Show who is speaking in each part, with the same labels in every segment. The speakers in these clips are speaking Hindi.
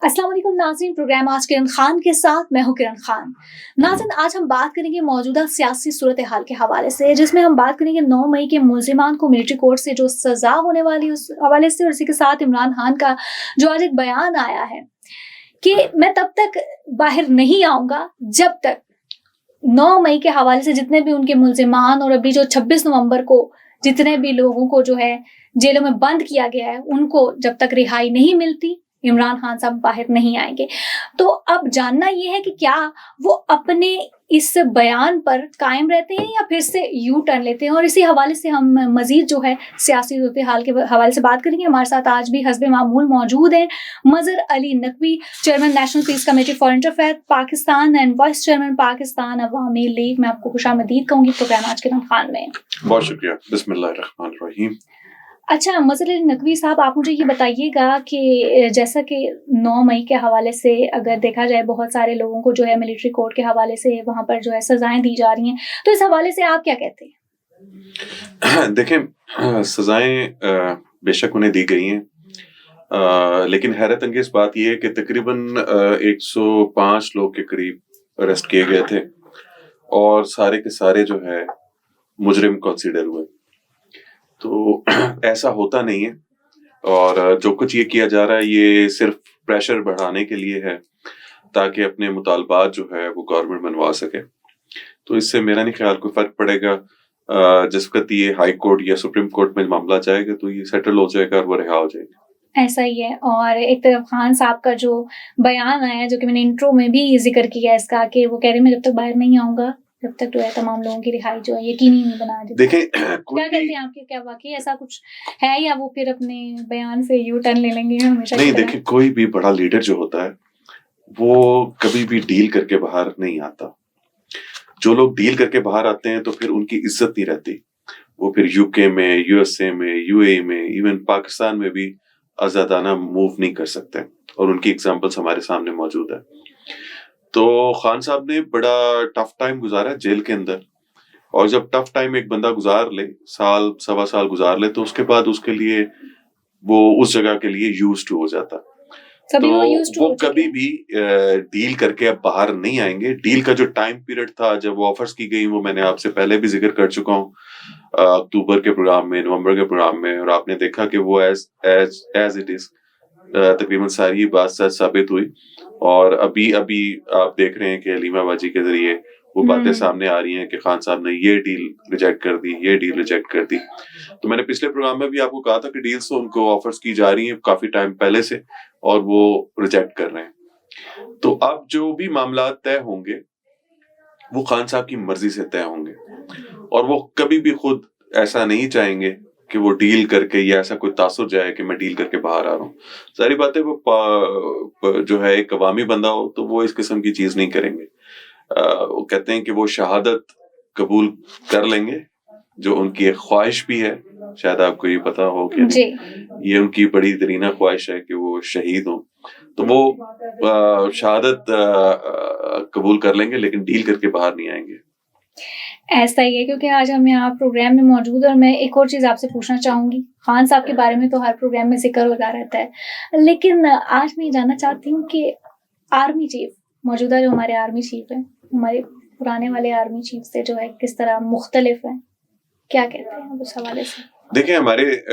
Speaker 1: अस्सलाम वालेकुम नाज़रीन, प्रोग्राम आज किरण खान के साथ मैं हूँ किरण खान। नाज़रीन, आज हम बात करेंगे मौजूदा सियासी सूरत हाल के हवाले से, जिसमें हम बात करेंगे 9 मई के मुल्ज़िमान को मिलिट्री कोर्ट से जो सज़ा होने वाली है उस हवाले से, और इसी के साथ इमरान खान का जो आज एक बयान आया है कि मैं तब तक बाहर नहीं आऊँगा जब तक 9 मई के हवाले से जितने भी उनके मुल्ज़िमान और अभी जो 26 नवंबर को जितने भी लोगों को जो है जेलों में बंद किया गया है, उनको जब तक रिहाई नहीं मिलती, इमरान खान साहब बाहर नहीं आएंगे। तो अब जानना ये है कि क्या वो अपने इस बयान पर कायम रहते हैं या फिर से यू टर्न लेते हैं, और इसी हवाले से हम मजीद जो है सियासी सूरत हाल के हवाले से बात करेंगे। हमारे साथ आज भी हस्बे मामूल मौजूद हैं Mazhar Ali Naqvi, chairman National Peace Committee for Interfaith Pakistan and vice chairman Pakistan Awami League. मैं आपको खुशामदीद कहूंगी प्रोग्राम आज के खान में।
Speaker 2: बहुत शुक्रिया। बिस्मिल्लाहिर्रहमानिर्रहीम।
Speaker 1: अच्छा, मजहर अली नकवी साहब, आप मुझे ये बताइएगा कि जैसा कि 9 मई के हवाले से अगर देखा जाए बहुत सारे लोगों को जो है मिलिट्री कोर्ट के हवाले से वहाँ पर जो है सजाएं दी जा रही हैं, तो इस हवाले से आप क्या कहते हैं?
Speaker 2: देखें, सजाएं बेशक उन्हें दी गई हैं, लेकिन हैरत अंगेज बात यह है कि तकरीबन 105 लोग के करीब अरेस्ट किए गए थे और सारे के सारे जो है मुजरिम कंसीडर हुए। तो ऐसा होता नहीं है, और जो कुछ ये किया जा रहा है ये सिर्फ प्रेशर बढ़ाने के लिए है ताकि अपने मुतालबात जो है वो गवर्नमेंट मनवा सके। तो इससे मेरा नहीं ख्याल कोई फर्क पड़ेगा। जिस वक्त ये हाई कोर्ट या सुप्रीम कोर्ट में मामला जाएगा तो ये सेटल हो जाएगा और वो रिहा हो जाएगा।
Speaker 1: ऐसा ही है। और एक तरफ खान साहब का जो बयान आया, जो कि मैंने इंट्रो में भी जिक्र किया इसका, कि वो कह रहे मैं जब तक बाहर नहीं आऊंगा जब तक जो है तमाम लोगों की रिहाई जो है यकीनी नहीं बना दी।
Speaker 2: देखें,
Speaker 1: क्या कहते हैं आपके, क्या वाकई ऐसा कुछ है या वो फिर अपने बयान से यू टर्न ले लेंगे हमेशा?
Speaker 2: नहीं, देखिए, कोई भी बड़ा लीडर जो होता है वो कभी भी डील करके बाहर नहीं आता। जो लोग डील करके बाहर आते हैं तो फिर उनकी इज्जत नहीं रहती। वो फिर यूके में, यूएसए में, यूएई में, इवन पाकिस्तान में भी आजादाना मूव नहीं कर सकते, और उनकी एग्जांपल्स हमारे सामने मौजूद है। तो खान साहब ने बड़ा टफ टाइम गुजारा जेल के अंदर, और जब टफ टाइम एक बंदा गुजार ले, साल सवा साल गुजार ले, तो उसके बाद उसके लिए वो उस जगह के लिए यूज्ड टू हो जाता। तो वो कभी भी डील करके अब बाहर नहीं आएंगे। डील का जो टाइम पीरियड था जब वो ऑफर्स की गई, वो मैंने आपसे पहले भी जिक्र कर चुका हूँ अक्टूबर के प्रोग्राम में, नवंबर के प्रोग्राम में, और आपने देखा कि वो एज इट इज तकरीबन सारी बात सच साबित हुई। और अभी अभी आप देख रहे हैं कि अलीमा बाजी के जरिए वो बातें सामने आ रही हैं कि खान साहब ने ये डील रिजेक्ट कर दी, ये डील रिजेक्ट कर दी। तो मैंने पिछले प्रोग्राम में भी आपको कहा था कि डील्स तो उनको ऑफर्स की जा रही हैं काफी टाइम पहले से, और वो रिजेक्ट कर रहे हैं। तो अब जो भी मामला तय होंगे वो खान साहब की मर्जी से तय होंगे, और वो कभी भी खुद ऐसा नहीं चाहेंगे कि वो डील करके, या ऐसा कोई तासुर जाए कि मैं डील करके बाहर आ रहा हूँ। सारी बातें वो जो है एक अवामी बंदा हो तो वो इस किस्म की चीज नहीं करेंगे। वो कहते हैं कि वो शहादत कबूल कर लेंगे, जो उनकी एक ख्वाहिश भी है, शायद आपको ये पता हो कि ये उनकी बड़ी दरीना ख्वाहिश है कि वो शहीद हों। तो वो शहादत कबूल कर लेंगे, लेकिन डील करके बाहर नहीं आएंगे।
Speaker 1: ऐसा ही है, क्योंकि आज हम यहाँ प्रोग्राम में मौजूद हैं और मैं एक और चीज़ आपसे पूछना चाहूँगी। खान साहब के बारे में तो हर प्रोग्राम में जिक्र होता रहता है, लेकिन आज मैं जानना चाहती हूँ कि आर्मी चीफ, मौजूदा जो हमारे आर्मी चीफ हैं, हमारे पुराने वाले आर्मी चीफ से जो है किस तरह मुख्तलिफ हैं, क्या कहते हैं उस हवाले से?
Speaker 2: देखिए, हमारे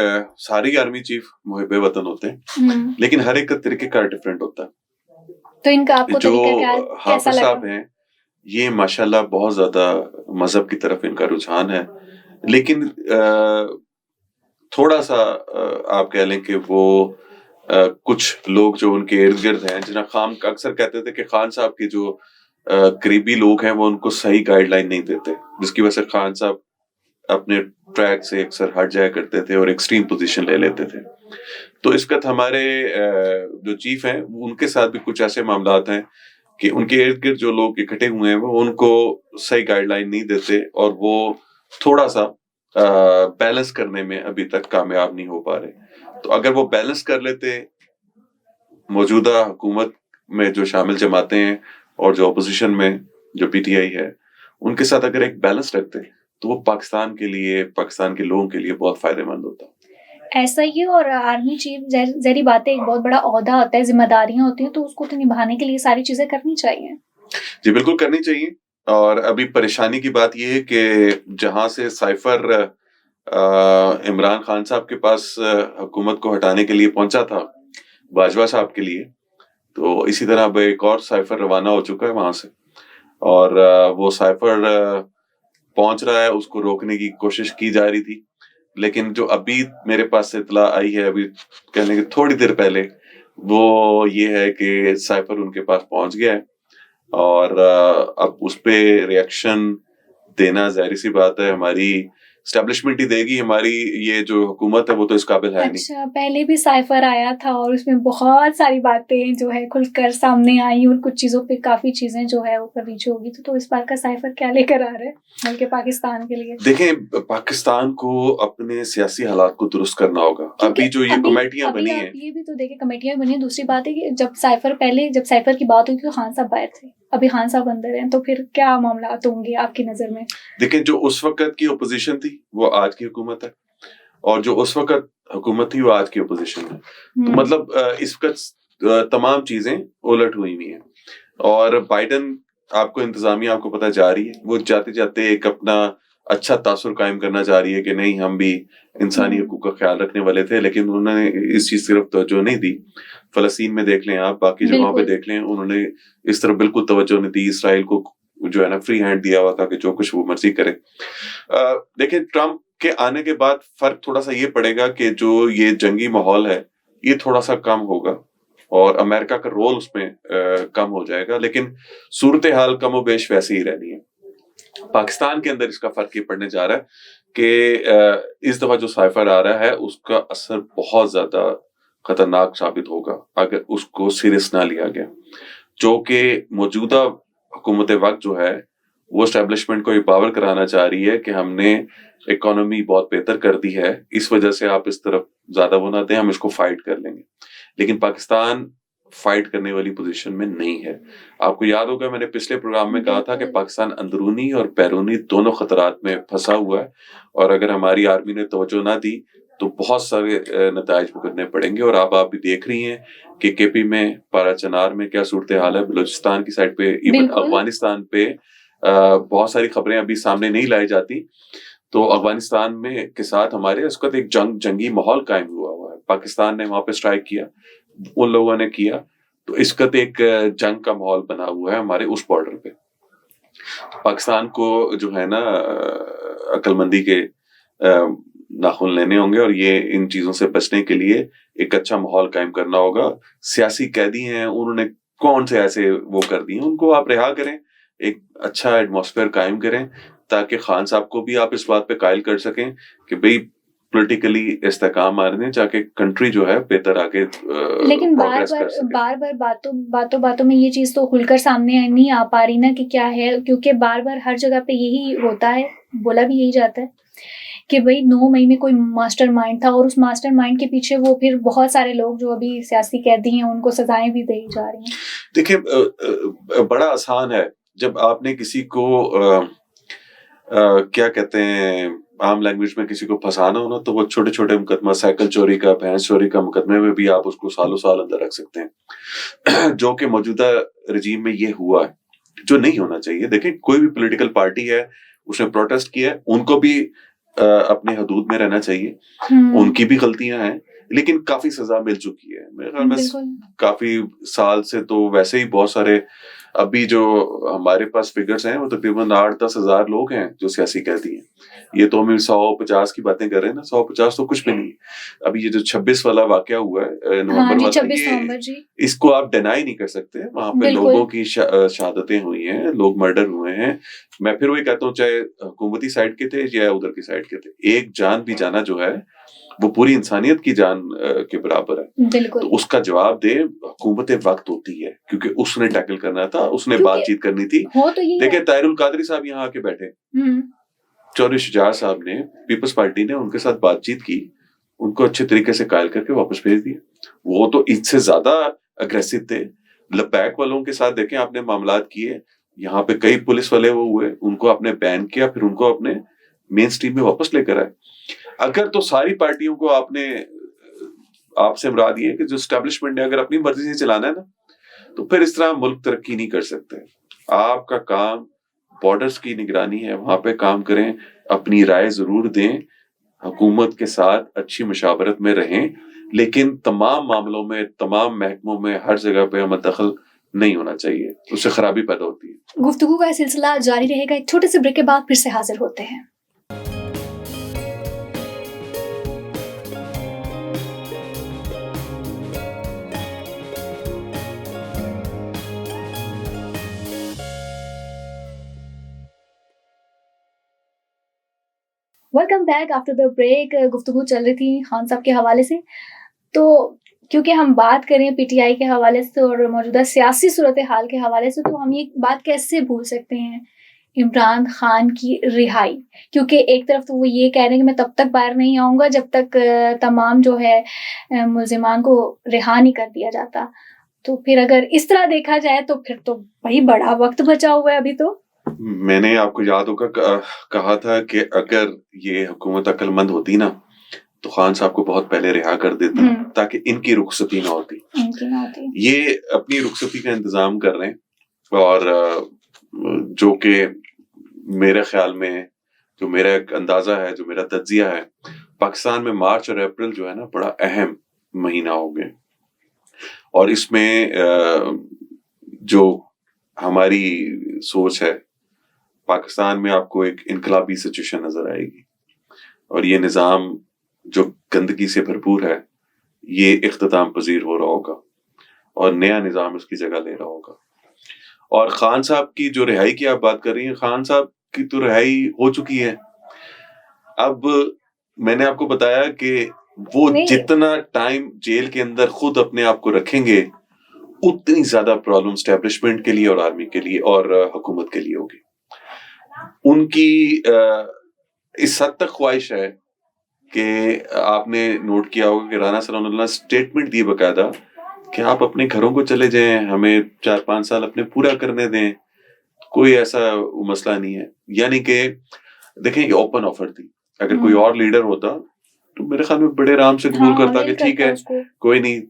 Speaker 2: सारी आर्मी चीफ मुहिब्बे वतन होते हैं, लेकिन हर एक का तरीक़ेकार डिफरेंट होता है।
Speaker 1: तो इनका आपको तरीक़ाकार कैसा लगा?
Speaker 2: साहब हैं, ये माशाल्लाह बहुत ज्यादा मजहब की तरफ इनका रुझान है, लेकिन थोड़ा सा आप कह लें कि वो कुछ लोग जो उनके इर्द गिर्द हैं, जिन्हें खान अक्सर कहते थे कि खान साहब के जो करीबी लोग हैं वो उनको सही गाइडलाइन नहीं देते, जिसकी वजह से खान साहब अपने ट्रैक से अक्सर हट जाया करते थे और एक्सट्रीम पोजीशन ले लेते थे। तो इस वक्त हमारे जो चीफ हैं उनके साथ भी कुछ ऐसे मामलात हैं कि उनके इर्द गिर्द जो लोग इकट्ठे हुए हैं वो उनको सही गाइडलाइन नहीं देते, और वो थोड़ा सा बैलेंस करने में अभी तक कामयाब नहीं हो पा रहे। तो अगर वो बैलेंस कर लेते, मौजूदा हुकूमत में जो शामिल जमातें हैं और जो अपोजिशन में जो पीटीआई है, उनके साथ अगर एक बैलेंस रखते तो वो पाकिस्तान के लिए, पाकिस्तान के लोगों के लिए बहुत फायदेमंद होता।
Speaker 1: ऐसा ही है और आर्मी चीफ ज़ाहिर-सी बात है एक बहुत बड़ा ओहदा होता है, ज़िम्मेदारियाँ होती हैं तो उसको तो निभाने के लिए सारी चीज़ें करनी चाहिए।
Speaker 2: जी, बिल्कुल करनी चाहिए। और अभी परेशानी की बात ये है कि जहाँ से साइफ़र इमरान खान साहब के पास हुकूमत को हटाने के लिए पहुँचा था, बाजवा साहब के लिए, तो इसी तरह अब एक और साइफ़र रवाना हो चुका है वहाँ से। और वो साइफ़र पहुँच रहा है, उसको रोकने की कोशिश की जा रही थी। लेकिन जो अभी मेरे पास इत्तला आई है, अभी कहने के थोड़ी देर पहले, वो ये है कि साइफ़र उनके पास पहुँच गया है और अब उसपे रिएक्शन देना ज़ाहिर-सी बात है, हमारी एस्टेब्लिशमेंट ही देगी। हमारी ये जो हुकूमत है वो तो इस काबिल है नहीं।
Speaker 1: अच्छा, पहले भी साइफ़र आया था और उसमें बहुत सारी बातें जो है खुलकर सामने आई और कुछ चीज़ों पे काफ़ी चीज़ें जो है ऊपर नीचे होगी तो इस बार का साइफ़र क्या लेकर आ रहा है बल्कि पाकिस्तान के लिए?
Speaker 2: देखें, पाकिस्तान को अपने सियासी हालात को दुरुस्त करना होगा।
Speaker 1: क्योंकि
Speaker 2: अभी जो ये
Speaker 1: अभी
Speaker 2: कमेटियाँ
Speaker 1: अभी
Speaker 2: बनी
Speaker 1: आप
Speaker 2: हैं,
Speaker 1: ये भी तो देखें कमेटियाँ बनी हैं, दूसरी बात है कि जब साइफ़र की बात हुई तो खान साहब बाहर थे। अभी खान साहब अंदर हैं, तो फिर क्या मामलात होंगे आपकी नज़र में?
Speaker 2: देखें जो उस वक़्त की ऑपोज़िशन थी, वो आज की हुकूमत है और जो उस वक़्त हुकूमत थी, वो आज की ऑपोज़िशन है। तो
Speaker 1: हुँ,
Speaker 2: मतलब इस वक़्त तमाम चीज़ें उलट हुई हुई हैं और बाइडेन आपको इंतज़ामिया आपको पता है जा रही है। वो जाते-जाते एक अपना अच्छा तासुर कायम करना चाह रही है कि नहीं हम भी इंसानी
Speaker 1: हुँ,
Speaker 2: हकूक़ का ख़्याल रखने वाले थे, लेकिन उन्होंने इस चीज़ की तरफ तवज्जो नहीं दी। फ़लस्तीन में देख लें आप, बाकी जगहों पे
Speaker 1: बिल्कुल।
Speaker 2: देख लें, उन्होंने इस तरफ बिल्कुल तवज्जो नहीं दी। इसराइल को जो है ना फ्री हैंड दिया हुआ था कि जो कुछ वो मर्ज़ी करे। देखिए ट्रम्प के आने के बाद फ़र्क थोड़ा-सा ये पड़ेगा कि जो ये जंगी माहौल है, ये थोड़ा-सा कम होगा और अमेरिका का रोल उसमें कम हो जाएगा, लेकिन सूरत-ए-हाल कमोबेश वैसे ही रहनी है। पाकिस्तान के अंदर इसका फ़र्क ये पड़ने जा रहा है कि इस दफ़ा जो साइफ़र आ रहा है, उसका असर बहुत ज़्यादा खतरनाक साबित होगा, अगर उसको सीरियस ना लिया गया। जो कि मौजूदा हुकूमत वक़्त जो है, वो एस्टेब्लिशमेंट को एम्पावर कराना चाह रही है कि हमने इकोनॉमी बहुत बेहतर कर दी है, इस वजह से आप इस तरफ ज़्यादा वो ना दें, हम इसको फाइट कर लेंगे। लेकिन पाकिस्तान फाइट करने वाली पोज़ीशन में नहीं है। आपको याद होगा मैंने पिछले प्रोग्राम में कहा था कि
Speaker 1: बिल्कुल।
Speaker 2: पाकिस्तान अंदरूनी और बैरूनी दोनों खतरात में फँसा हुआ है और अगर हमारी आर्मी ने तवज्जो ना दी, तो बहुत सारे नताइज भुगतने पड़ेंगे और अब आप भी देख रही हैं कि केपी में, पारा-चनार में क्या सूरत-ए-हाल है, बलूचिस्तान की साइड पे, इवन
Speaker 1: बिल्कुल।
Speaker 2: अफ़गानिस्तान पे बहुत सारी खबरें अभी सामने नहीं लाई जाती। तो अफ़गानिस्तान में के साथ हमारे उस वक़्त एक जंगी माहौल कायम हुआ है। पाकिस्तान ने वहाँ पे स्ट्राइक किया, उन लोगों ने किया, तो इस वक़्त एक जंग का माहौल बना हुआ है हमारे उस बॉर्डर पे। पाकिस्तान को जो है ना अक्लमंदी के नाख़ुन लेने होंगे और ये इन चीज़ों से बचने के लिए एक अच्छा माहौल कायम करना होगा। सियासी कैदी हैं, उन्होंने कौन से ऐसे वो कर दिए, उनको आप रिहा करें, एक अच्छा एटमॉस्फेयर कायम करें, ताकि खान साहब को भी आप इस बात पे कायल कर सकें कि भई पॉलिटिकली इस्तेहकाम आ रहे हैं, ताकि कंट्री जो है बेहतर आगे
Speaker 1: लेकिन
Speaker 2: प्रोग्रेस कर सके।
Speaker 1: बार-बार बातों में ये चीज़ तो खुलकर सामने नहीं आ पा रही ना कि क्या है क्योंकि बार-बार हर जगह पे यही होता है, बोला भी यही जाता है कि भई 9 मई में कोई मास्टरमाइंड था और उस मास्टरमाइंड के पीछे वो फिर बहुत सारे लोग जो अभी सियासी कैदी हैं, उनको सज़ाएँ भी दी जा रही हैं।
Speaker 2: देखिए बड़ा आसान है, जब आपने किसी को क्या कहते हैं, आम लैंग्वेज में किसी को फँसाना हो ना, तो वो छोटे-छोटे मुकदमा साइकिल चोरी का, भैंस चोरी का मुकदमे में भी आप उसको सालों-साल अंदर रख सकते हैं। जो कि मौजूदा रजीम में ये हुआ है, जो नहीं होना चाहिए। देखिए, कोई भी पॉलिटिकल पार्टी है, उसने प्रोटेस्ट किया है, उनको भी अपने हदूद में रहना चाहिए।
Speaker 1: हुँ,
Speaker 2: उनकी भी गलतियाँ हैं, लेकिन काफ़ी सज़ा मिल चुकी है। मेरे ख्याल में
Speaker 1: बिल्कुल।
Speaker 2: काफ़ी साल से तो वैसे ही बहुत सारे अभी जो हमारे पास फिगर्स हैं, वो तकरीबन 8-10 हज़ार लोग हैं, जो सियासी कैदी हैं। ये तो हम 150 की बातें कर रहे हैं ना, 150 तो कुछ भी नहीं है। अभी ये जो 26 वाला वाक़या हुआ है
Speaker 1: हाँ
Speaker 2: नवंबर
Speaker 1: जी,
Speaker 2: वाला,
Speaker 1: 26
Speaker 2: ये
Speaker 1: नवंबर जी।
Speaker 2: इसको आप डिनाई नहीं कर सकते। वहाँ पे
Speaker 1: बिल्कुल।
Speaker 2: लोगों की शहादतें हुई हैं, लोग मर्डर हुए हैं। मैं फिर वही कहता हूँ, चाहे हुकूमती साइड के थे या उधर की साइड के थे। एक जान भी जाना जो है, वो पूरी इंसानियत की जान के बराबर है। तो
Speaker 1: बिल्कुल,
Speaker 2: उसका जवाब दे हुकूमत वक़्त होती है, क्योंकि उसने टैकल करना था, उसने
Speaker 1: क्योंकि
Speaker 2: बातचीत करनी थी।
Speaker 1: हो तो यही
Speaker 2: देखिए
Speaker 1: रहा।
Speaker 2: ताहिरुल कादरी साहब यहाँ आके बैठे,
Speaker 1: हुँ,
Speaker 2: चौधरी शुजात साहब ने, पीपल्स पार्टी ने उनके साथ बातचीत की, उनको अच्छे तरीके से कायल करके वापस भेज दिया। वो तो इससे ज़्यादा अग्रेसिव थे। लपैक वालों के साथ देखें आपने मामलात किए, यहाँ पे कई पुलिस वाले वो हुए, उनको आपने बैन किया, फिर उनको अपने मेन स्ट्रीम में वापस लेकर आए। अगर तो सारी पार्टियों को आपने आपसे मुराद ये है कि जो एस्टेब्लिशमेंट ने अगर अपनी मर्जी से चलाना है ना, तो फिर इस तरह मुल्क तरक्की नहीं कर सकते। आपका काम बॉर्डर्स की निगरानी है, वहां पे काम करें, अपनी राय जरूर दें, हुकूमत के साथ अच्छी मुशावरत में रहें, लेकिन तमाम मामलों में, तमाम महकमों में, हर जगह पे हम दखल नहीं होना चाहिए, उससे खराबी पैदा होती है।
Speaker 1: गुफ्तगू का सिलसिला जारी रहेगा। एक छोटे से ब्रेक के बाद फिर से हाजिर होते हैं। Welcome back after the break. गुफ्तगू चल रही थी खान साहब के हवाले से। तो क्योंकि हम बात करें पीटीआई के हवाले से और मौजूदा सियासी सूरत हाल के हवाले से, तो हम ये बात कैसे भूल सकते हैं इमरान खान की रिहाई। क्योंकि एक तरफ तो वो ये कह रहे हैं कि मैं तब तक बाहर नहीं आऊँगा जब तक तमाम जो है मुल्ज़िमान को रिहा नहीं कर दिया जाता। तो फिर अगर इस तरह देखा जाए तो फिर तो भाई बड़ा वक्त बचा हुआ है अभी तो।
Speaker 2: मैंने आपको याद होगा कहा था कि अगर ये हुकूमत अक्लमंद होती ना, तो खान साहब को बहुत पहले रिहा कर देती, ताकि इनकी रुखसती ना होती। ये अपनी रुखसती का इंतजाम कर रहे हैं, और जो कि मेरे ख्याल में, जो मेरा एक अंदाजा है, जो मेरा तज्जिया है, पाकिस्तान में मार्च और अप्रैल जो है ना, बड़ा अहम महीना हो गए, और इसमें जो हमारी सोच है, पाकिस्तान में आपको एक इनकलाबी सिचुएशन नजर आएगी, और ये निज़ाम जो गंदगी से भरपूर है, ये इख्तिताम पजीर हो रहा होगा, और नया निज़ाम उसकी जगह ले रहा होगा। और खान साहब की जो रिहाई की आप बात कर रही हैं, खान साहब की तो रिहाई हो चुकी है। अब मैंने आपको बताया कि वो जितना टाइम जेल के अंदर खुद अपने आप को रखेंगे, उतनी ज्यादा प्रॉब्लम एस्टेब्लिशमेंट के लिए और आर्मी के लिए और हुकूमत के लिए होगी। उनकी इस हद तक ख्वाहिश है कि आपने नोट किया होगा कि राना सनाउल्लाह स्टेटमेंट दी बकायदा कि आप अपने घरों को चले जाएं, हमें 4-5 साल अपने पूरा करने दें, कोई ऐसा मसला नहीं है। यानी कि देखें, ये ओपन ऑफर थी। अगर कोई और लीडर होता तो मेरे ख्याल में बड़े आराम से कबूल करता कि ठीक है, कोई नहीं,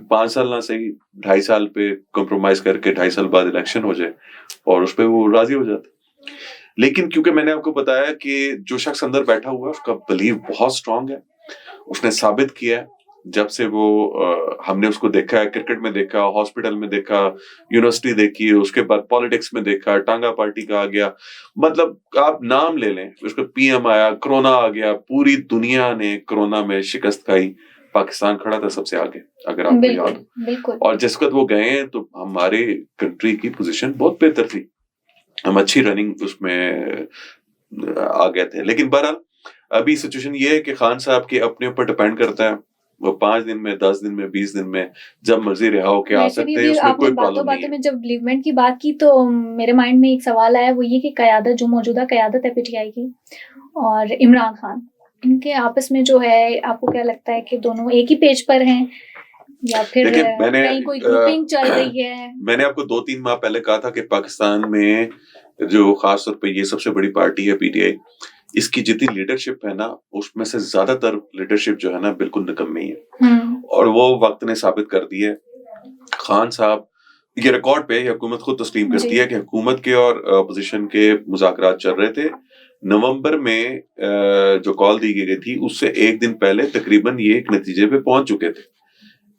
Speaker 2: 5 साल ना सही, 2.5 साल पे कॉम्प्रोमाइज करके 2.5 साल बाद इलेक्शन हो जाए और उस पर वो राजी हो जाता। लेकिन क्योंकि मैंने आपको बताया कि जो शख्स अंदर बैठा हुआ है, उसका बिलीव बहुत स्ट्रांग है। उसने साबित किया है, जब से वो हमने उसको देखा है, क्रिकेट में देखा, हॉस्पिटल में देखा, यूनिवर्सिटी देखी, उसके बाद पॉलिटिक्स में देखा, टांगा पार्टी का आ गया, मतलब आप नाम ले लें, उसका पीएम आया, कोरोना आ गया, पूरी दुनिया ने कोरोना में शिकस्त खाई, पाकिस्तान खड़ा था सबसे आगे, अगर आपको याद हो। और जिस वक्त वो गए हैं तो हमारे कंट्री की पोजीशन बहुत बेहतर थी, हम अच्छी रनिंग उसमें आ गए थे। लेकिन बहरहाल अभी सिचुएशन ये है कि खान साहब के अपने ऊपर डिपेंड करता है, वो 5 दिन में, 10 दिन में, 20 दिन में जब मर्जी रिहा होके आ सकते हैं, उसमें कोई प्रॉब्लम नहीं है।
Speaker 1: में जब लीवमेंट की बात की तो मेरे माइंड में एक सवाल आया, वो ये कि क़यादत, जो मौजूदा क़यादत है पीटीआई की और इमरान खान, इनके आपस में जो है, आपको क्या लगता है कि दोनों एक ही पेज पर हैं या फिर कहीं कोई ग्रुपिंग चल रही है?
Speaker 2: मैंने आपको 2-3 माह पहले कहा था कि पाकिस्तान में जो खास तौर पे ये सबसे बड़ी पार्टी है पीटीआई, इसकी जितनी लीडरशिप है ना, उसमें से ज्यादातर लीडरशिप जो है ना, बिल्कुल निकम्मी है, और वो वक्त ने साबित कर दिया है। खान साहब, ये रिकॉर्ड पे हुकूमत खुद तस्लीम करती है कि हुकूमत के और अपोजिशन के मुज़ाकरात चल रहे थे। नवंबर में जो कॉल दी गई थी, उससे एक दिन पहले तकरीबन ये एक नतीजे पे पहुंच चुके थे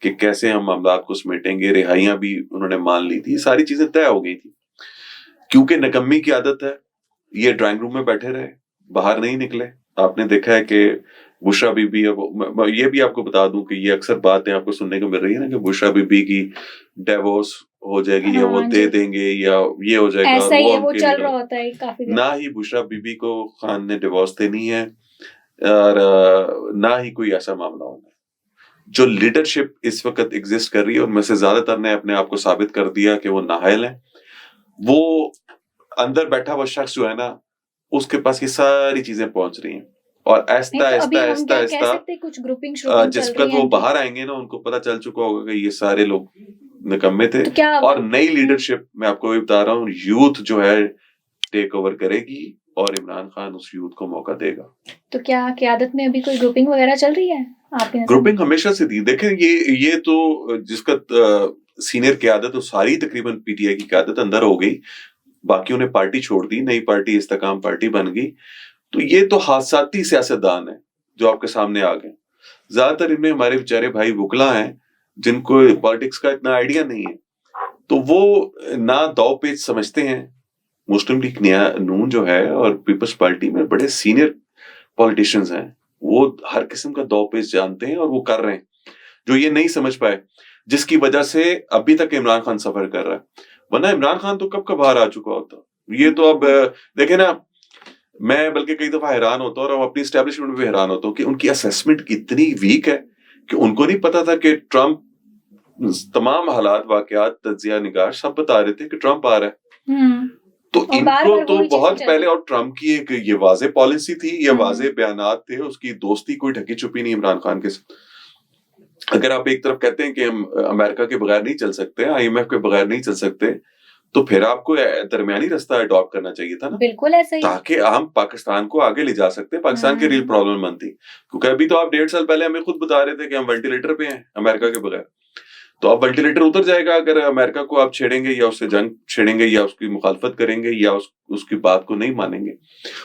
Speaker 2: कि कैसे हम मामलात को समेटेंगे, रिहाइयां भी उन्होंने मान ली थी, सारी चीजें तय हो गई थी। क्योंकि निकम्मी की आदत है, ये ड्राइंग रूम में बैठे रहे, बाहर नहीं निकले। आपने देखा है कि बुशरा बीबी, अब ये भी आपको बता दूं कि ये अक्सर बातें आपको सुनने को मिल रही है ना कि बुशरा बीबी की डिवोर्स हो जाएगी, या वो दे देंगे, या ये हो जाएगा,
Speaker 1: ऐसा ही है, वो चल रहा होता है काफी दिन।
Speaker 2: ना ही बुशरा बीबी को खान ने डिवोर्स देनी है, और ना ही कोई ऐसा मामला होगा। जो लीडरशिप इस वक्त एग्जिस्ट कर रही है, उनमें से ज्यादातर ने अपने आप को साबित कर दिया कि वो नाअहल है। वो अंदर बैठा हुआ शख्स जो है ना, उसके पास ये सारी चीजें पहुंच रही हैं, और ऐसा
Speaker 1: कुछ ग्रुपिंग
Speaker 2: जिस वक्त वो बाहर आएंगे ना, उनको पता चल चुका होगा कि ये सारे लोग निकम्मे थे। और नई लीडरशिप, मैं आपको भी बता रहा हूँ, यूथ जो है टेक ओवर करेगी, और इमरान खान उस यूथ को मौका देगा।
Speaker 1: तो क्या क़यादत में अभी कोई ग्रुपिंग वगैरह चल रही है आपकी नज़र में?
Speaker 2: ग्रुपिंग हमेशा से थी। देखें ये तो जिसका सीनियर क़यादत तो सारी तकरीबन पीटीआई की क़यादत अंदर हो गई, बाकियों ने पार्टी छोड़ दी, नई पार्टी इस्तेकाम पार्टी बन गई। तो ये तो हादसाती सियासतदान है जो आपके सामने आ गए। ज्यादातर इनमें हमारे बेचारे भाई वुकला हैं जिनको पॉलिटिक्स का इतना आइडिया नहीं है, तो वो ना दाव पेच समझते हैं। मुस्लिम लीग नया नून जो है और पीपल्स पार्टी में बड़े सीनियर पॉलिटिशियंस हैं, वो हर किस्म का दाव पेच जानते हैं और वो कर रहे हैं, जो ये नहीं समझ पाए, जिसकी वजह से अभी तक इमरान खान सफर कर रहा है। वरना इमरान खान तो कब का बाहर आ चुका होता। ये तो अब देखे ना, मैं बल्कि कई दफा हैरान होता हूँ और अपनी एस्टेब्लिशमेंट में भी हैरान होता हूँ कि उनकी असेसमेंट कितनी वीक है कि उनको नहीं पता था कि ट्रंप, तमाम हालात वाकयात तज्जिया निगार सब बता रहे थे कि ट्रंप आ रहा है। तो
Speaker 1: और बार
Speaker 2: इनको
Speaker 1: बार
Speaker 2: तो
Speaker 1: वही चीजें
Speaker 2: बहुत
Speaker 1: चल
Speaker 2: पहले,
Speaker 1: रही
Speaker 2: और ट्रंप की एक ये वाजे पॉलिसी थी, ये वाजे
Speaker 1: हम्म
Speaker 2: बयानात थे, उसकी दोस्ती कोई ढकी छुपी नहीं इमरान खान के साथ। अगर आप एक तरफ कहते हैं कि हम अमेरिका के बगैर नहीं चल सकते, आईएमएफ के बगैर नहीं चल सकते, तो फिर आपको दरमियानी रास्ता अडॉप्ट करना चाहिए था ना,
Speaker 1: बिल्कुल ऐसा ही है।
Speaker 2: ताकि हम पाकिस्तान को आगे ले जा सकते हैं। पाकिस्तान की रियल प्रॉब्लम बनती, क्योंकि अभी तो आप 1.5 साल पहले हमें खुद बता रहे थे कि हम वेंटिलेटर पे हैं अमेरिका के बगैर। तो अब वेंटिलेटर उतर जाएगा अगर अमेरिका को आप छेड़ेंगे या उससे जंग छेड़ेंगे या उसकी मुखालफत करेंगे या उसकी बात को नहीं मानेंगे।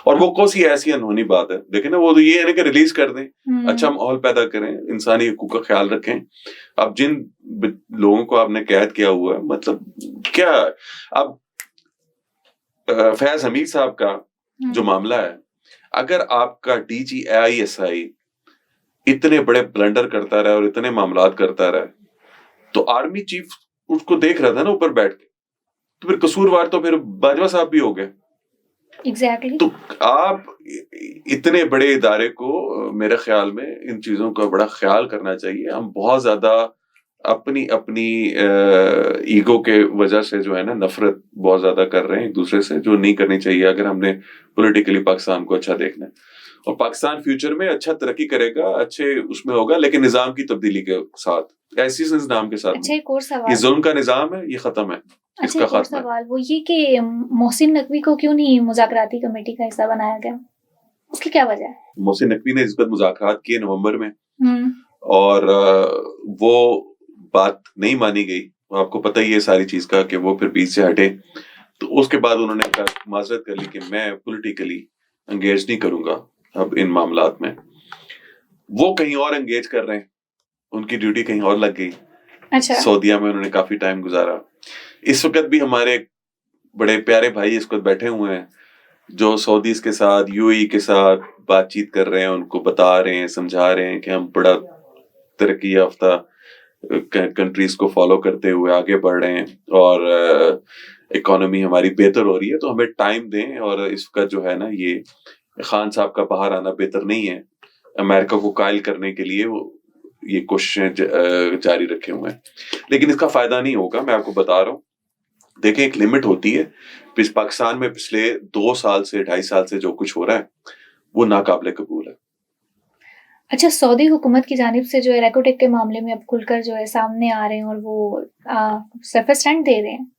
Speaker 2: और वो कौन सी ऐसी अनहोनी बात है, देखें ना, वो तो ये है ना कि रिलीज कर दें, अच्छा माहौल पैदा करें, इंसानी हकूक का ख्याल रखें। अब जिन लोगों को आपने कैद किया हुआ है, मतलब क्या, अब फैज हमीद साहब का जो मामला है, अगर आपका DGISI इतने बड़े ब्लंडर करता रहा और इतने मामलात करता रहा, तो आर्मी चीफ उसको देख रहा था ना ऊपर बैठ के, तो फिर कसूरवार तो फिर बाजवा साहब भी हो गए।
Speaker 1: एग्जैक्टली।
Speaker 2: तो आप इतने बड़े इदारे को, मेरे ख्याल में इन चीजों का बड़ा ख्याल करना चाहिए। हम बहुत ज्यादा अपनी अपनी ईगो के वजह से जो है ना, नफरत बहुत ज्यादा कर रहे हैं एक दूसरे से, जो नहीं करनी चाहिए अगर हमने पॉलिटिकली पाकिस्तान को अच्छा देखना है। और पाकिस्तान फ्यूचर में अच्छा तरक्की करेगा, अच्छे उसमें होगा, लेकिन निजाम की तब्दीली के साथ, ऐसी निजाम के साथ
Speaker 1: अच्छा, एक और
Speaker 2: ये
Speaker 1: सवाल।
Speaker 2: जुल्म का निजाम है, ये खत्म है,
Speaker 1: अच्छा,
Speaker 2: इसका
Speaker 1: एक और
Speaker 2: खात्मा है।
Speaker 1: सवाल वो ये कि मोहसिन नकवी को क्यों नहीं मुज़ाकराती कमेटी का हिस्सा बनाया गया, उसकी क्या वजह है?
Speaker 2: मोहसिन नकवी ने इस पर मुज़ाकरात किए नवंबर में,
Speaker 1: हम्म
Speaker 2: और वो बात नहीं मानी गई। आपको पता ही है सारी चीज का कि वो फिर बीच से हटे। तो उसके बाद उन्होंने माजरत कर ली कि मैं पॉलिटिकली एंगेज नहीं करूंगा अब इन मामलात में। वो कहीं और एंगेज कर रहे हैं, उनकी ड्यूटी कहीं और लग गई।
Speaker 1: अच्छा।
Speaker 2: सऊदीया में उन्होंने काफी टाइम गुजारा। इस वक्त भी हमारे बड़े प्यारे भाई इस वक्त बैठे हुए हैं जो सऊदीज के साथ, यूएई के साथ बातचीत कर रहे हैं, उनको बता रहे हैं, समझा रहे हैं कि हम बड़ा तरक्की याफ्ता कंट्रीज को फॉलो करते हुए आगे बढ़ रहे हैं और इकोनॉमी हमारी बेहतर हो रही है, तो हमें टाइम दें। और इसका जो है ना, ये खान साहब का बाहर आना बेहतर नहीं है, अमेरिका को कायल करने के लिए वो ये कोशिशें जारी रखे हुए हैं, लेकिन इसका फायदा नहीं होगा। मैं आपको बता रहा हूँ, देखें एक लिमिट होती है। पाकिस्तान में पिछले 2 साल से 2.5 साल से जो कुछ हो रहा है वो नाकाबिले कबूल है।
Speaker 1: अच्छा, सऊदी हुकूमत की जानिब से जो है रेकोटेक के मामले में अब खुलकर जो है सामने आ रहे हैं और वो सरफेस रेंट दे रहे हैं,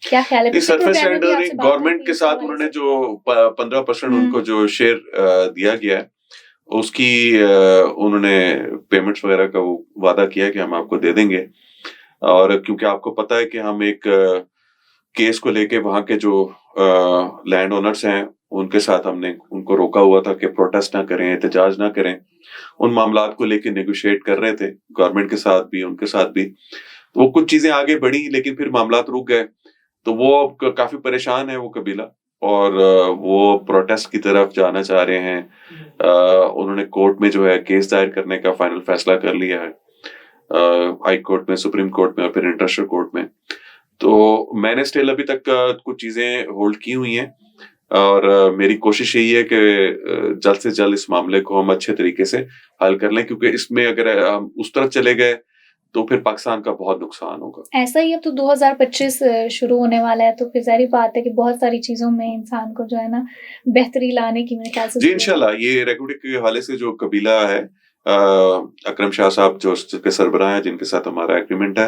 Speaker 1: क्या ख्याल है? पिछले
Speaker 2: सरफेस
Speaker 1: प्रोग्राम में भी
Speaker 2: रेंट
Speaker 1: आपसे बात
Speaker 2: गवर्नमेंट
Speaker 1: हुई
Speaker 2: के
Speaker 1: इस
Speaker 2: साथ
Speaker 1: हवाले
Speaker 2: उन्होंने
Speaker 1: से।
Speaker 2: जो 15% उनको जो शेयर दिया गया है, उसकी उन्होंने पेमेंट्स वगैरह का वो वादा किया है कि हम आपको दे देंगे। और क्योंकि आपको पता है कि हम एक केस को लेके वहां के जो लैंड ओनर्स हैं उनके साथ हमने उनको रोका हुआ था कि प्रोटेस्ट ना करें, एहतजाज ना करें। उन मामलात को लेके नेगोशिएट कर रहे थे गवर्नमेंट के साथ भी, उनके साथ भी। तो वो कुछ चीजें आगे बढ़ी, लेकिन फिर मामलात रुक गए। तो वो काफी परेशान है वो कबीला, और वो प्रोटेस्ट की तरफ जाना चाह रहे हैं। उन्होंने कोर्ट में जो है केस दायर करने का फाइनल फैसला कर लिया है, हाई कोर्ट में, सुप्रीम कोर्ट में और फिर इंटरनेशनल कोर्ट में। तो मैंने स्टिल अभी तक कुछ चीजें होल्ड की हुई हैं, और मेरी कोशिश यही है कि जल्द से जल्द इस मामले को हम अच्छे तरीके से हल कर लें, क्योंकि इसमें अगर हम उस तरफ चले गए तो फिर पाकिस्तान का बहुत नुकसान होगा।
Speaker 1: ऐसा ही अब तो 2025 शुरू होने वाला है, तो फिर जाहिर बात है कि बहुत सारी चीजों में इंसान को जो है ना बेहतरी लाने की मेरे ख्याल से
Speaker 2: जी इंशाल्लाह। ये रेकोटेक के हवाले से जो कबीला है, अकरम शाह साहब जो के सरबराह हैं, जिनके साथ हमारा एग्रीमेंट है,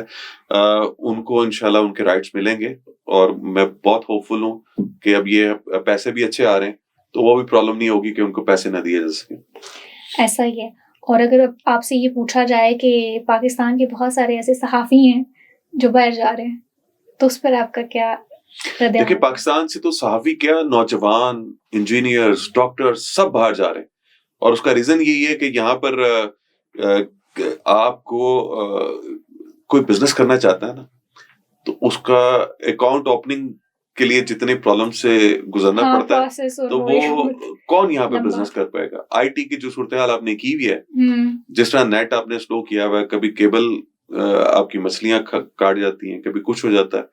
Speaker 2: उनको इंशाल्लाह उनके राइट्स मिलेंगे। और मैं बहुत होपफुल हूँ कि अब ये पैसे भी अच्छे आ रहे हैं, तो वो भी प्रॉब्लम नहीं होगी कि उनको पैसे ना दिए जा सके।
Speaker 1: ऐसा ही है। और अगर अब आपसे ये पूछा जाए कि पाकिस्तान के बहुत सारे ऐसे सहाफ़ी हैं जो बाहर जा रहे हैं, तो उस पर आपका क्या रद्द
Speaker 2: देखिए,
Speaker 1: अमल है?
Speaker 2: पाकिस्तान से तो सहाफ़ी क्या, नौजवान, इंजीनियर्स, डॉक्टर सब बाहर जा रहे हैं। और उसका रीजन यही है कि यहाँ पर आपको कोई बिजनेस करना चाहता है ना, तो उसका अकाउंट ओपनिंग के लिए जितने प्रॉब्लम से गुजरना
Speaker 1: हाँ,
Speaker 2: पड़ता है,
Speaker 1: प्रोसेस और
Speaker 2: तो
Speaker 1: वो ही
Speaker 2: वो
Speaker 1: बहुत
Speaker 2: कौन यहाँ पे
Speaker 1: लंबा।
Speaker 2: बिजनेस कर पाएगा। आईटी की जो सूरत हाल आपने की हुई है,
Speaker 1: हम्म,
Speaker 2: जिस तरह नेट आपने स्लो किया हुआ है, कभी केबल आपकी मछलियां काट जाती हैं, कभी कुछ हो जाता है,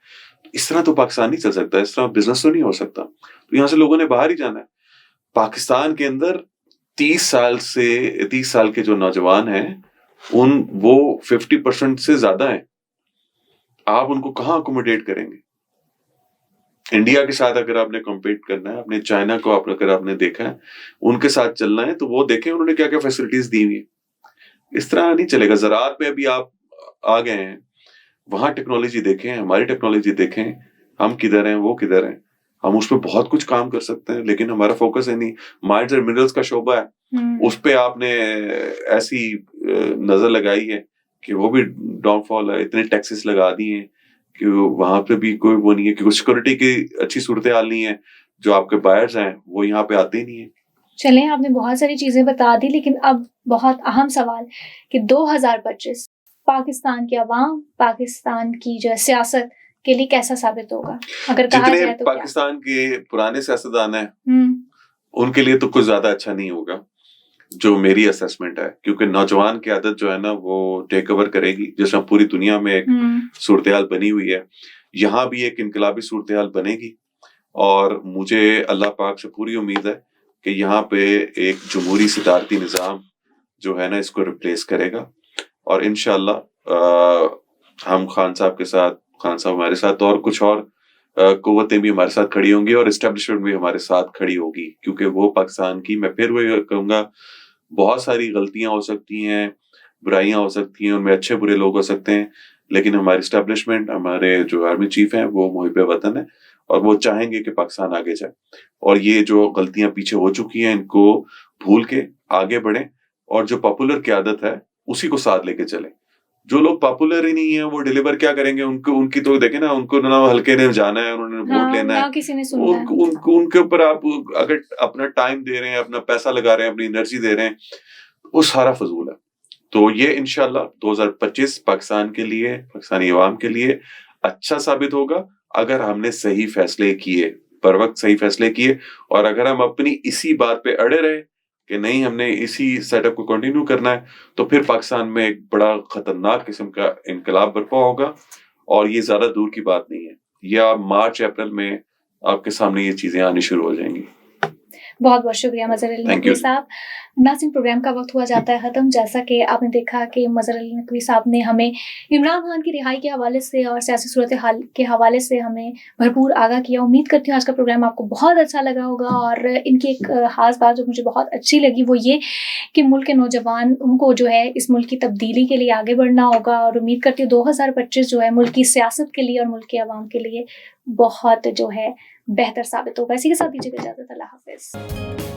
Speaker 2: इस तरह तो पाकिस्तान नहीं चल सकता, इस तरह बिजनेस तो नहीं हो सकता। तो यहाँ से लोगों ने बाहर ही जाना है। पाकिस्तान के अंदर 30 साल के जो नौजवान हैं, वो 50% से ज्यादा हैं। आप उनको कहाँ अकोमोडेट करेंगे? इंडिया के साथ अगर आपने कम्पीट करना है, अपने चाइना को अगर आपने देखा है, उनके साथ चलना है, तो वो देखें उन्होंने क्या क्या फैसिलिटीज दी हुई है। इस तरह नहीं चलेगा। ज़राअत में अभी आप आ गए हैं, वहां टेक्नोलॉजी देखें, हमारी टेक्नोलॉजी देखें, हम किधर हैं, वो किधर हैं। हम उस पर बहुत कुछ काम कर सकते हैं, लेकिन हमारा फोकस है नहीं। माइंस एंड मिनरल्स का शोबा है, उस पे आपने ऐसी नजर लगाई है कि वो भी डाउनफॉल है, इतने टैक्सेस लगा दिए हैं कि वहां पे भी कोई वो नहीं है, क्योंकि सिक्योरिटी की अच्छी सूरत हाल नहीं है। जो आपके बायर्स हैं वो यहाँ पे आते ही नहीं है।
Speaker 1: चलें, आपने बहुत सारी चीज़ें बता दी, लेकिन अब बहुत अहम सवाल कि 2025 पाकिस्तान की अवाम, पाकिस्तान की जो है सियासत के लिए कैसा साबित होगा? अगर कहा
Speaker 2: जितने
Speaker 1: जाए तो क्या?
Speaker 2: पाकिस्तान के पुराने सियासतदान हैं,
Speaker 1: हुँ,
Speaker 2: उनके लिए तो कुछ ज्यादा अच्छा नहीं होगा, जो मेरी असेसमेंट है। क्योंकि नौजवान की आदत जो है ना, वो टेक ओवर करेगी। जैसे पूरी दुनिया में एक
Speaker 1: हुँ,
Speaker 2: सूरत हाल बनी हुई है, यहाँ भी एक इनकलाबी सूरत हाल बनेगी। और मुझे अल्लाह पाक से पूरी उम्मीद है कि यहाँ पे एक जमहूरी सिदारती निज़ाम जो है ना, इसको रिप्लेस करेगा। और इंशाअल्लाह हम खान साहब के साथ, खान साहब हमारे साथ, और कुछ और कुव्वतें भी हमारे साथ खड़ी होंगी, और एस्टेब्लिशमेंट भी हमारे साथ खड़ी होगी। क्योंकि वो पाकिस्तान की, मैं फिर वही कहूंगा, बहुत सारी गलतियां हो सकती हैं, बुराइयां हो सकती हैं, उनमें अच्छे बुरे लोग हो सकते हैं, लेकिन हमारी एस्टेब्लिशमेंट, हमारे जो आर्मी चीफ हैं, वो मुहिब वतन है, और वो चाहेंगे कि पाकिस्तान आगे जाए। और ये जो गलतियां पीछे हो चुकी हैं, इनको भूल के आगे बढ़े, और जो पॉपुलर की आदत है उसी को साथ लेके चले। जो लोग पॉपुलर ही नहीं है, वो डिलीवर क्या करेंगे? उनको, उनकी तो देखे ना, उनको ना हल्के ने जाना है, उन्होंने वोट
Speaker 1: हाँ,
Speaker 2: लेना
Speaker 1: ना
Speaker 2: है।
Speaker 1: किसी ने सुनना है।
Speaker 2: उनके ऊपर आप अगर अपना टाइम दे रहे हैं, अपना पैसा लगा रहे हैं, अपनी एनर्जी दे रहे हैं, वो सारा फजूल है। तो ये इंशाल्लाह 2025 पाकिस्तान के लिए, पाकिस्तानी अवाम के लिए अच्छा साबित होगा, अगर हमने सही फैसले किए, बर वक्त सही फैसले किए। और अगर हम अपनी इसी बात पे अड़े रहे कि नहीं, हमने इसी सेटअप को कंटिन्यू करना है, तो फिर पाकिस्तान में एक बड़ा खतरनाक किस्म का इनकलाब बर्पा होगा। और ये ज्यादा दूर की बात नहीं है, या मार्च अप्रैल में आपके सामने ये चीजें आनी शुरू हो जाएंगी।
Speaker 1: बहुत बहुत शुक्रिया मज़हर अली
Speaker 2: थैंक
Speaker 1: नकवी
Speaker 2: यू।
Speaker 1: साहब। नाज़रीन, प्रोग्राम का वक्त हुआ जाता है ख़त्म। जैसा कि आपने देखा कि मज़हर अली नकवी साहब ने हमें इमरान खान की रिहाई के हवाले से और सियासी सूरत हाल के हवाले से हमें भरपूर आगाह किया। उम्मीद करती हूँ आज का प्रोग्राम आपको बहुत अच्छा लगा होगा। और इनकी एक ख़ास बात जो मुझे बहुत अच्छी लगी वो ये कि मुल्क के नौजवान उनको जो है इस मुल्क की तब्दीली के लिए आगे बढ़ना होगा। और उम्मीद करती हूँ 2025 जो है मुल्क की सियासत के लिए और मुल्क के अवाम के लिए बहुत जो है बेहतर साबित होगा। इसी के साथ दीजिएगा इजाज़त। अल्लाह हाफ़िज़।